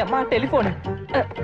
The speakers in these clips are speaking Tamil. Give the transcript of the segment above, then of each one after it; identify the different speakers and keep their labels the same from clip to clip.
Speaker 1: அம்மா டெலிபோன்.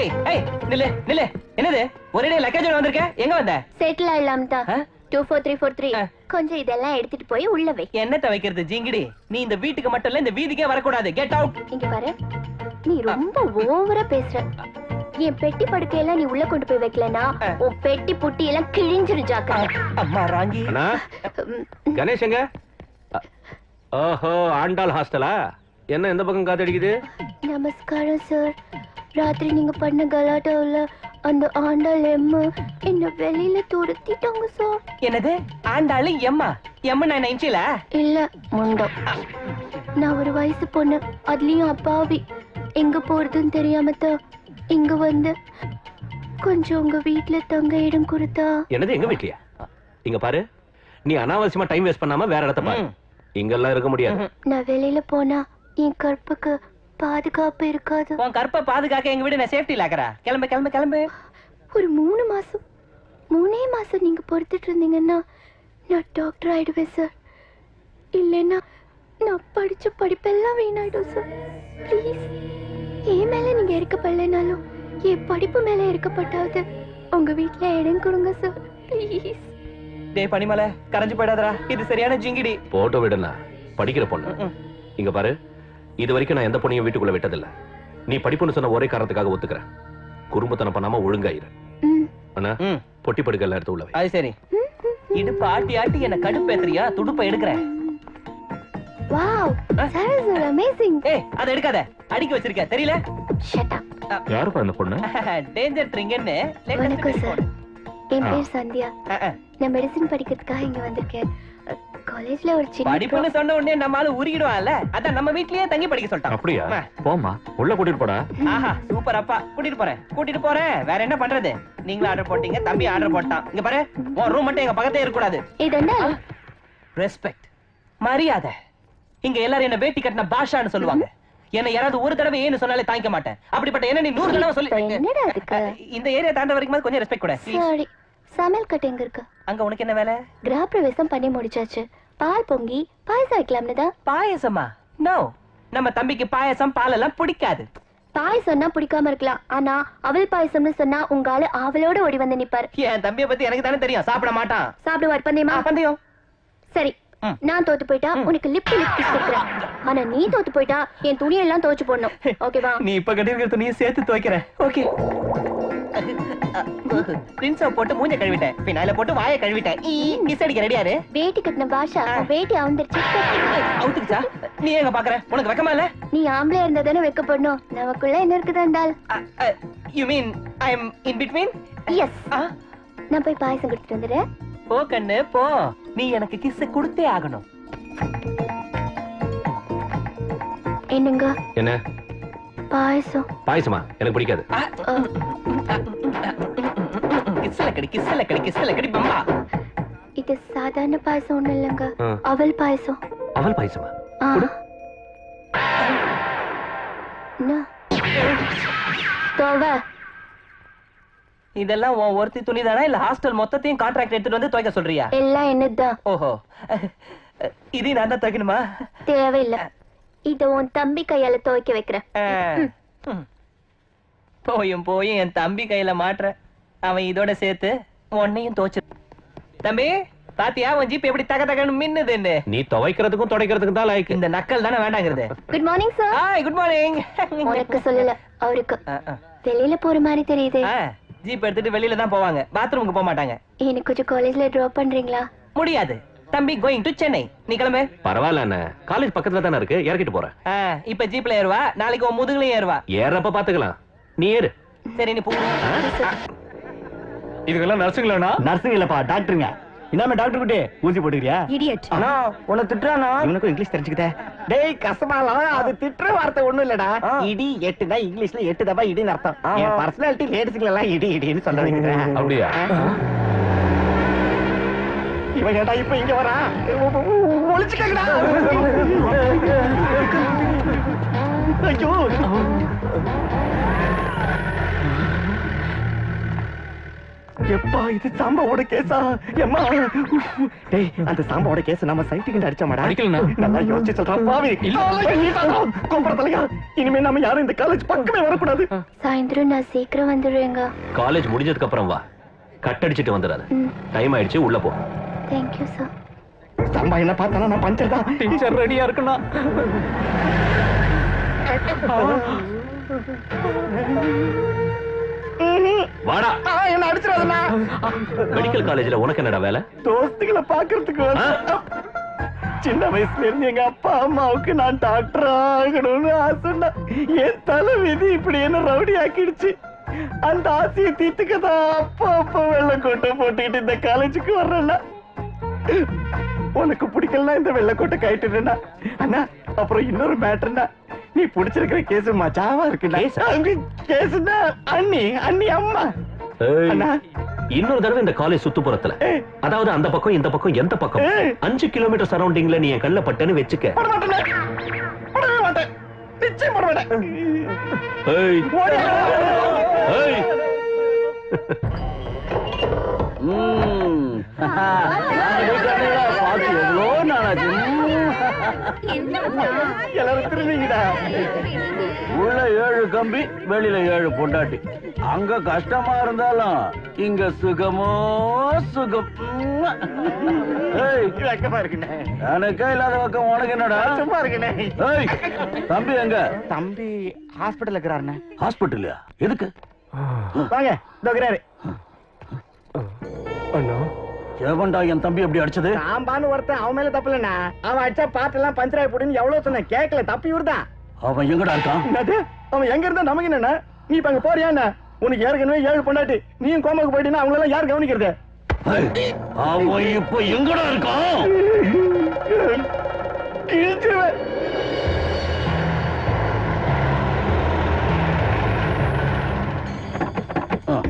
Speaker 1: ஏய் ஏய் நில்லே நில்லே. என்னது ஒரே லக்கேஜோட வந்திருக்க? எங்க வந்த?
Speaker 2: செட்டில் ஆயிலாம் தான். 24343 கொஞ்சம் இதெல்லாம் எடுத்துட்டு போய் உள்ள வை.
Speaker 1: என்னத்த வைக்கிறது ஜிங்கிடி? நீ இந்த வீட்டுக்கு மட்டும் இல்ல, இந்த வீதிக்கே வரக்கூடாது. Get out.
Speaker 2: இங்க பாரு, நீ ரொம்ப ஓவரா பேசுற. என் பெட்டி படுக்கையெல்லாம் நீ உள்ள கொண்டு போய் வைக்கலனா உன் பெட்டி புட்டி எல்லாம் கிழிஞ்சிரு ஜாக்கிரதை.
Speaker 1: அம்மா ராங்கி.
Speaker 3: அண்ணா கணேஷ் எங்க? ஓஹோ, ஆண்டாள் ஹாஸ்டலா? என்ன இந்த பக்கம் காத்தடிக்குது?
Speaker 2: நமஸ்காரம் சார். ராத்திரி நீங்க பண்ண கலாட்டாவுல அந்த ஆண்டாள் எம்மு என்ன வெளியில துரத்திட்டாங்க சார்.
Speaker 1: என்னது ஆண்டாளு எம்மா? எம்ம நான் நினைச்சல.
Speaker 2: இல்ல முண்டம். நான் ஒரு வயசு பொண்ணு, அதுலயும் அப்பாவி. எங்க போறதுன்னு தெரியாம தான் இங்க வந்து கொஞ்சம் உங்க வீட்டுல தங்க இடம் கொடுத்தா.
Speaker 3: என்னது எங்க வீட்லயா? இங்க பாரு, நீ அனாவசியமா டைம் வேஸ்ட் பண்ணாம வேற இடத்த பாரு. இங்கெல்லாம் இருக்க முடியாது.
Speaker 2: நான் வெளியில போனா என் கற்புக்கு பாதுகாப்பு இருக்காது.
Speaker 1: உன் கற்பை பாதுகாக்க எங்க வீடு நான் சேஃப்டி லாக்கறா. கிளம்பு கிளம்பு கிளம்பு.
Speaker 2: ஒரு 3 மாசம் நீங்க பொறுத்துட்டு இருந்தீங்கன்னா நான் டாக்டர் ஆயிடுவேன் சார். இல்லைன்னா நான் படிச்ச படிப்பெல்லாம் வீணாயிடும் சார். ப்ளீஸ், என் மேல நீங்க இருக்கப்படலைனாலும் என் படிப்பு மேல இருக்கப்பட்டாவது உங்க வீட்டுல இடம் கொடுங்க சார். ப்ளீஸ்.
Speaker 1: டேய் பனிமலை, கரைஞ்சு போயிடாதடா. இது சரியான ஜிங்கிடி.
Speaker 3: போட்டோ விடுனா படிக்கிற பொண்ணு. இங்க பாரு, இது வரைக்கும் நான் எந்த பொண்ணையும் வீட்டுக்குள்ள விட்டதில்ல. நீ படிப்புன்னு சொன்ன ஒரே காரணத்துக்காக ஒத்துக்கிறேன். குறும்புத்தனம் பண்ணாம ஒழுங்காயிரு. அண்ணா பொட்டி படுக்க எல்லாம் எடுத்து உள்ள வை.
Speaker 1: அது சரி. இடுப்பு ஆட்டி ஆட்டி என்ன கடுப்பேத்துறியா? துடுப்பை எடுக்கிறேன்.
Speaker 2: Wow, that is amazing.
Speaker 1: ஏய், அத எடுக்காத. அடிக்க வச்சிருக்க தெரியல?
Speaker 2: Shut up.
Speaker 3: யாருப்பா அந்த பொண்ணு?
Speaker 1: டேஞ்சர் ட்ரிங்கன்னு.
Speaker 2: வணக்கம் சார். என் பேர் சந்தியா. நான் மெடிசின் படிக்கிறதுக்காக இங்க வந்திருக்கேன். காலேஜ்ல ஒரு சின்ன
Speaker 1: படிப்புன்னு சொன்ன உடனே நம்மால உருகிடுவான்ல. அதான் நம்ம வீட்லயே தங்கி படிக்க சொல்லிட்டான்.
Speaker 3: அப்படியா? போமா, உள்ள கூட்டிட்டு போடா.
Speaker 1: ஆஹா, சூப்பர் அப்பா. கூட்டிட்டு போறேன். வேற என்ன பண்றது? நீங்களும் ஆர்டர் போட்டீங்க, தம்பி ஆர்டர் போட்டான். இங்க பாரு, உன் ரூம் மட்டும் எங்க பக்கத்தே இருக்க கூடாது.
Speaker 2: இதென்ன
Speaker 1: ரெஸ்பெக்ட், மரியாதை. இங்க எல்லாரும் என்ன வேட்டி கட்டின பாஷான்னு சொல்லுவாங்க. என்ன யாராவது ஒரு தடவை ஏன்னு சொன்னாலே தாங்கிக்க மாட்டேன். அப்படிப்பட்ட என்ன நீ 100 தடவை சொல்லி
Speaker 2: என்னடா அதுக்கு?
Speaker 1: இந்த ஏரியா தாண்ட வரைக்கும் கொஞ்சம் ரெஸ்பெக்ட் கொடு.
Speaker 2: சாரி. சமையல் கட்டு எங்க இருக்கு?
Speaker 1: அங்க உனக்கு என்ன வேலை?
Speaker 2: கிரகப்பிரவேசம் பண்ணி முடிச்சாச்சு. பால் பொங்கி பாயசம் வைக்கலாம்னு தான்.
Speaker 1: பாயசமா? நோ, நம்ம தம்பிக்கு பாயசம் பால் எல்லாம் பிடிக்காது.
Speaker 2: பாயசம்னா பிடிக்காம இருக்கலாம், ஆனா அவள் பாயசம்னு சொன்னா உங்க ஆளு அவளோட ஓடி வந்து நிப்பார்.
Speaker 1: என் தம்பியை பத்தி எனக்கு தானே தெரியும். சாப்பிட மாட்டான்.
Speaker 2: சாப்பிடுவார். பந்தயமா?
Speaker 1: பந்தயம்.
Speaker 2: சரி, நான் தோத்து போயிட்டா உனக்கு லிப் கிஸ் கொடுக்குறேன். ஆனா நீ தோத்து போயிட்டா என் துணியெல்லாம் துவைச்சு போடணும். ஓகேவா?
Speaker 1: நீ இப்ப கட்டிருக்கிற துணியை சேர்த்து துவைக்கிற. ஓகே. பிரின்ஸ போட்டு மூஞ்ச கழுவிட்டேன், பின்னால போட்டு வாயை கழுவிட்டேன். கிஸ் அடிக்க ரெடியாரு.
Speaker 2: வேட்டி கட்டின பாஷா வேட்டி அவுந்துருச்சு.
Speaker 1: அவுத்துக்குச்சா? நீ எங்க பாக்குற? உனக்கு வெக்கமா இல்ல?
Speaker 2: நீ ஆம்பளையா இருந்தா தானே வெக்கப்படணும். நமக்குள்ள என்ன இருக்குதாண்டால்?
Speaker 1: You mean I am in between?
Speaker 2: Yes. நான் போய் பாயசம் கொடுத்துட்டு வந்துடுறேன்.
Speaker 1: போ கண்ணு போ. நீ எனக்கு கிஸ் கொடுத்தே ஆகணும்.
Speaker 2: என்னங்க?
Speaker 3: என்ன
Speaker 2: பாயசம்?
Speaker 3: பாயசமா? எனக்கு பிடிக்காது.
Speaker 1: கிஸ்ல கடி பம்பா.
Speaker 2: இது சாதாரண பாயசம் ஒண்ணு இல்லங்க, அவல் பாயசம்.
Speaker 3: அவல் பாயசமா?
Speaker 1: இதெல்லாம் உன் ஒருத்தி துணி தானா இல்ல ஹாஸ்டல் மொத்தத்தையும் கான்ட்ராக்ட் எடுத்துட்டு வந்து துவைக்க சொல்றியா?
Speaker 2: எல்லாம் என்னதான்.
Speaker 1: ஓஹோ, இது நான் தான் துவைக்கணுமா?
Speaker 2: தேவையில்லை, இத உன் தம்பி கையால துவைக்க வைக்கிறேன்.
Speaker 1: போயும் போயும் என் தம்பி கையில மாட்டுற. அவன் இதோட சேர்த்து உன்னையும் துவைச்சு. தம்பி பாத்தியா உன் ஜீப் எப்படி தக தகன்னு மின்னுதுன்னு?
Speaker 3: நீ துவைக்கிறதுக்கும் துடைக்கிறதுக்கும் தான் லைக்.
Speaker 1: இந்த நக்கல் தானே வேண்டாங்கிறது.
Speaker 2: Good morning sir.
Speaker 1: Hi, good morning.
Speaker 2: உனக்கு சொல்லல, அவருக்கு. வெளியில போற மாதிரி தெரியுது.
Speaker 1: ஜீப் எடுத்துட்டு வெளியில தான் போவாங்க, பாத்ரூமுக்கு போக மாட்டாங்க.
Speaker 2: எனக்கு கொஞ்சம் காலேஜ்ல டிராப் பண்றீங்களா?
Speaker 1: முடியாது, தம்பி கோயிங் டு சென்னை. நீ கிளம்பு.
Speaker 3: பரவாயில்ல அண்ணா, காலேஜ் பக்கத்துல தானே இருக்கு, இறக்கிட்டு போறேன்.
Speaker 1: இப்ப ஜீப்ல ஏறுவா, நாளைக்கு உன் முதுகுலயும் ஏறுவா.
Speaker 3: ஏறப்ப பாத்துக்கலாம், நீ ஏறு.
Speaker 1: சரி நீ போ.
Speaker 4: இதுக்கெல்லாம் நர்ஸுங்களா?
Speaker 5: நர்ஸுங்க இல்லப்பா, டாக்டருங்க. இன்னாம டாக்டர் குட்டி ஊசி போட்டுக்கிறியா?
Speaker 1: இடியட்.
Speaker 5: அண்ணா உன்னை திட்டுறானா? இவனுக்கும் இங்கிலீஷ் தெரிஞ்சுக்கிட்டே. டேய் கசமாலாம், அது திட்டுற வார்த்தை ஒண்ணும் இல்லடா. இடி எட்டுனா இங்கிலீஷ்ல 8 தபா இடின்னு அர்த்தம். என் பர்சனாலிட்டி லேடிஸ்க்கு எல்லாம் இடி இடின்னு சொல்ல வைக்கிறேன்.
Speaker 3: அப்படியா?
Speaker 5: இவன் ஏடா இப்ப இங்க வரா? ஒளிச்சுக்கடா. ஐயோ, எப்பா இது சாம்பாவோட கேஸா? எம்மா டேய், அந்த சாம்பாவோட கேஸ் நம்ம சைட்டுக்கு அடிச்சோமாடா?
Speaker 3: அடிக்கலண்ணா.
Speaker 5: நல்லா யோசிச்சு சொல்றான் பாவி. கோபுரத்தலையா, இனிமே நம்ம யாரும் இந்த காலேஜ் பக்கமே வரக்கூடாது.
Speaker 2: சாயந்தரம் நான் சீக்கிரம் வந்துடுவேங்க.
Speaker 3: காலேஜ் முடிஞ்சதுக்கு அப்புறம் வா, கட்டடிச்சிட்டு வந்துடாத. டைம் ஆயிடுச்சு, உள்ள போ.
Speaker 2: Thank you sir.
Speaker 5: சாம்பா என்ன பார்த்தானா நான் பஞ்சர் தான்.
Speaker 1: டீச்சர் ரெடியா இருக்குண்ணா.
Speaker 3: வாடா.
Speaker 5: என்ன அடிச்சிடாதண்ணா.
Speaker 3: மெடிக்கல் காலேஜ்ல உனக்கு என்னடா வேலை?
Speaker 5: தோஸ்துகளை பாக்குறதுக்கு சின்ன வயசுல இருந்து எங்க அப்பா அம்மாவுக்கு நான் டாக்டர் ஆகணும்னு ஆசைன்னா என் தலை விதி இப்படி என்ன ரவுடி ஆக்கிடுச்சு. அந்த ஆசையை தீர்த்துக்கதான் அப்பா வெள்ளக்கோட்டை போட்டுக்கிட்டு இந்த காலேஜுக்கு வர்றேன்னா. உனக்கு பிடிக்கலன்னா இந்த வெள்ளக்கோட்டை கைட்டுனா அண்ணா. அப்புறம் இன்னொரு மேட்டர்னா, நீ பிடிச்சிருக்கிற கேஸ் மஜாவா இருக்கு. கேஸ்னா அண்ணி அம்மா. அண்ணா
Speaker 3: இன்னொரு தடவை இந்த காலேஜ் சுத்துப்புறத்துல, அதாவது அந்த பக்கம் இந்த பக்கம் எந்த பக்கம் 5 கிலோமீட்டர் சரௌண்டிங்ல நீ என் கல்ல பட்டன்னு வச்சுக்க.
Speaker 5: நிச்சயம் போட மாட்டேன்.
Speaker 3: ஏய். ஏய்.
Speaker 5: எல்லாரும் திரும்பிங்கடா.
Speaker 4: உள்ள 7 கம்பி, வெளியில 7 பொண்டாட்டி. அங்க கஷ்டமா இருந்தாலும் இங்க சுகமோ சுகம்.
Speaker 5: வெக்கமா இருக்குண்ணே.
Speaker 4: எனக்கே இல்லாத பக்கம் உனக்கு என்னடா?
Speaker 5: சும்மா இருக்குண்ணே.
Speaker 4: ஏய், தம்பி எங்க?
Speaker 5: தம்பி ஹாஸ்பிடல்ல இருக்கிறாருண்ணே.
Speaker 4: ஹாஸ்பிட்டல்லையா? எதுக்கு?
Speaker 5: வாங்க இருக்கிறாரு.
Speaker 4: எவன்டா என் தம்பி எப்படி அடிச்சது?
Speaker 5: சாம்பான்னு ஒருத்தன், அவன் மேல தப்பு இல்லண்ணா. அவன் அடிச்சா பாட்டு எல்லாம் பஞ்சராய் போடுன்னு எவ்வளவு சொன்ன, கேட்கல. தப்பி இவர்தான்.
Speaker 4: அவன் எங்கடா இருக்கான்?
Speaker 5: என்னது? அவன் எங்க இருந்தா நமக்கு என்னண்ணா? நீ இப்ப அங்க போறியா என்ன? உனக்கு ஏற்கனவே 7 பொண்டாட்டி. நீயும் கோமாக்கு போயிட்டீங்கன்னா அவங்கள எல்லாம் யார் கவனிக்கிறது?
Speaker 4: அவன் இப்ப எங்கடா இருக்கான்?
Speaker 5: கிழிச்சிருவேன்.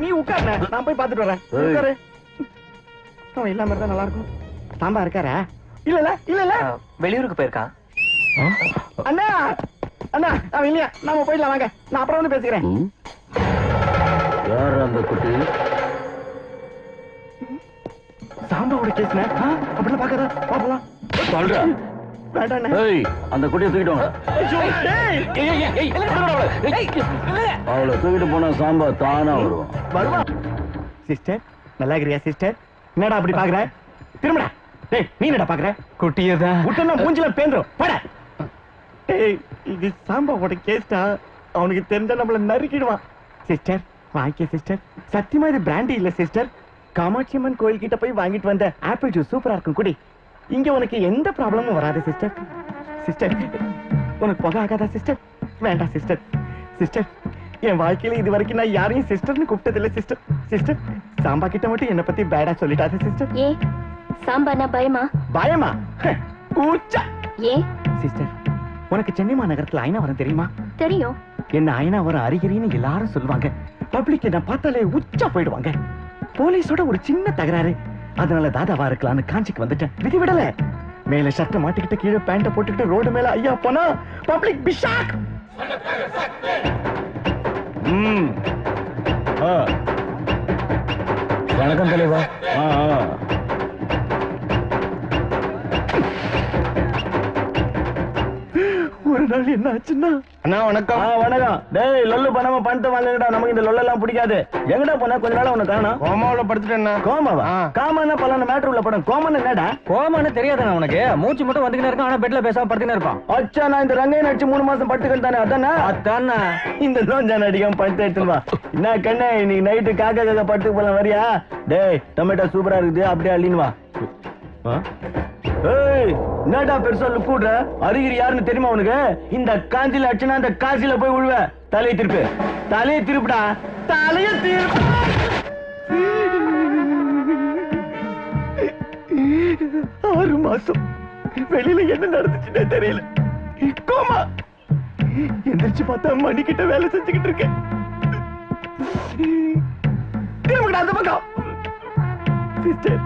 Speaker 5: நீ உட்காருண்ணே, நான் போய் பாத்துட்டு வரேன். உட்காரு. அவன் இல்லாம இருந்தா நல்லா இருக்கும். சாம்பா இருக்காரா? இல்ல
Speaker 1: வெளியூருக்கு போயிருக்கான்.
Speaker 5: அண்ணா அண்ணா அவன் இல்லையா? நாம போயிடலாம் வாங்க. நான் அப்புறம் வந்து பேசிக்கிறேன்.
Speaker 4: யார் அந்த குட்டி?
Speaker 5: சாம்பாவோட கேஸ்ண்ணே. அப்படிலாம் பாக்காத, பாப்பலாம்.
Speaker 4: சொல்ற.
Speaker 5: வேண்டாண்ணே.
Speaker 4: ஏய், அந்த குட்டியை தூக்கிட்டு வாங்க. அவளை தூக்கிட்டு போனா சாம்பா தானா வருவான்.
Speaker 5: வருவா. சிஸ்டர் நல்லா இருக்கிறியா சிஸ்டர்? என்னடா அப்படி பாக்குற? திரும்படா. டேய், நீ என்னடா பாக்குற?
Speaker 1: குட்டியதான்
Speaker 5: விட்டா மூஞ்சில பேந்துரும். போடா. டேய், இது சாம்பாவோட கேஸ்டா. அவனுக்கு தெரிஞ்சா நம்மள நறுக்கிடுவான். சிஸ்டர் வாங்கிக்க சிஸ்டர். சத்தியமா இது பிராண்டி இல்ல சிஸ்டர். காமாட்சி அம்மன் கோயில் கிட்ட போய் வாங்கிட்டு வந்த ஆப்பிள் ஜூஸ் சூப்பரா இருக்கும். குடி. இங்க உனக்கு எந்த ப்ராப்ளமும் வராது சிஸ்டர். சிஸ்டர் உனக்கு புகை ஆகாதா சிஸ்டர்? வேண்டாம் சிஸ்டர். சிஸ்டர் என் வாழ்க்கையில இது வரைக்கும் நான் யாரையும் சிஸ்டர்னு கூப்பிட்டது இல்ல சிஸ்டர். சிஸ்டர் சாம்பா கிட்ட மட்டும் என்ன பத்தி பேடா சொல்லிட்டாது சிஸ்டர்.
Speaker 2: ஏ சாம்பானா பயமா?
Speaker 5: பயமா? கூச்சா.
Speaker 2: ஏ
Speaker 5: சிஸ்டர் உனக்கு சென்னை மாநகரத்துல ஐநாவரம் தெரியுமா?
Speaker 2: தெரியும்.
Speaker 5: என்ன ஐநாவரம் அறிகிறீன்னு எல்லாரும் சொல்லுவாங்க. பப்ளிக் என்ன பார்த்தாலே உச்சா போயிடுவாங்க. போலீஸோட ஒரு சின்ன தகராறு, அதனால தாதாவா இருக்கலாம்னு காஞ்சிக்கு வந்துட்டேன். விதி விடல. மேல ஷர்ட் மாட்டிக்கிட்டு கீழே பேண்ட போட்டுக்கிட்டு ரோடு மேல ஐயா போனா பப்ளிக் பிஷாக்.
Speaker 4: வணக்கம் தலைவா.
Speaker 5: ஒரு நாள் என்ன ஆச்சுன்னா, அண்ணா வணக்கம்.
Speaker 4: வணக்கம். டேய், லொல்லு பண்ணாம பணத்தை வாங்குங்கடா. நமக்கு இந்த லொல்லெல்லாம் பிடிக்காது. எங்கடா போனா? கொஞ்ச நாள் உனக்கு காணோம்.
Speaker 5: கோமாவுல படுத்துட்டேன்.
Speaker 4: கோமாவா? காமன்னா பலான மேட்டர் உள்ள படம். கோமன் என்னடா?
Speaker 1: கோமான்னு தெரியாதுண்ணா உனக்கு. மூச்சு மட்டும் வந்துக்கினே இருக்கான், ஆனா பெட்ல பேசாம படுத்துக்கினே இருப்பான்.
Speaker 4: அச்சா, நான் இந்த ரங்கையை நடிச்சு 3 மாசம் படுத்துக்கிட்டு தானே. அதானே
Speaker 1: அதானா
Speaker 4: இந்த லோஞ்சா நடிக்காம படுத்து எடுத்துட்டு வா. என்ன கண்ணே, இன்னைக்கு நைட்டு காக்கா காக்கா படுத்துக்கு போலாம் வரியா? டேய், டொமேட்டோ சூப்பரா இருக்குது, அப்படியே அள்ளின்னு வா. ஏய், என்னடா பெருசா கூடுற? அருகிரி யாருன்னு தெரியுமா உனக்கு? இந்த காஞ்சில அடிச்சுனா அந்த காசில போய் விழுவ. தலையை திருப்பு, தலையை திருப்புடா, தலையை திருப்பு.
Speaker 5: 6 மாசம் வெளியில என்ன நடந்துச்சுன்னே தெரியல. கோமா. எந்திரிச்சு பார்த்தா மணி கிட்ட வேலை செஞ்சுக்கிட்டு இருக்கேன். திரும்புடா அந்த பக்கம். சிஸ்டர்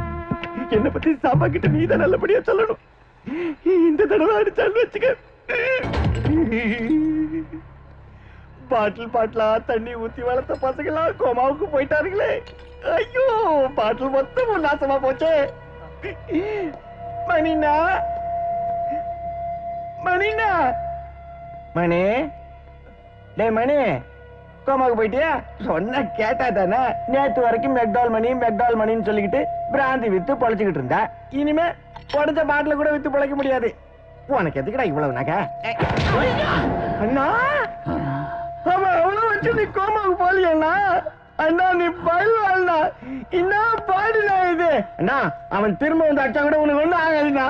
Speaker 5: என்ன பத்தி சாம்பா கிட்ட நீதான் நல்லபடியா சொல்லணும். இந்த தடவை அடிச்சாலும் வச்சுக்க. பாட்டில் பாட்டிலா தண்ணி ஊத்தி வளர்த்த பசங்களா கோமாவுக்கு போயிட்டாருங்களே. ஐயோ பாட்டில் மொத்தம் நாசமா போச்சே. மணினா மணினா மணி டேய் மணி கோமாக்கு போயிட்டியா? சொன்ன கேட்டா தானே. நேத்து வரைக்கும் மெக்டால் மணின்னு சொல்லிக்கிட்டு பிராந்தி வித்து பொழைச்சுக்கிட்டு இருந்தா. இனிமே உடஞ்ச பாட்டில கூட வித்து பொழைக்க முடியாது. உனக்கு எதுக்குடா இவ்வளவு நகை? அண்ணா அவன் அவ்வளவு வச்சு நீ கோமாக்கு போலியண்ணா? அண்ணா நீ பயில்வாள்னா என்ன பாடுனா இது? அண்ணா அவன் திரும்ப வந்து அச்சா கூட உனக்கு ஒண்ணு ஆகாதுண்ணா.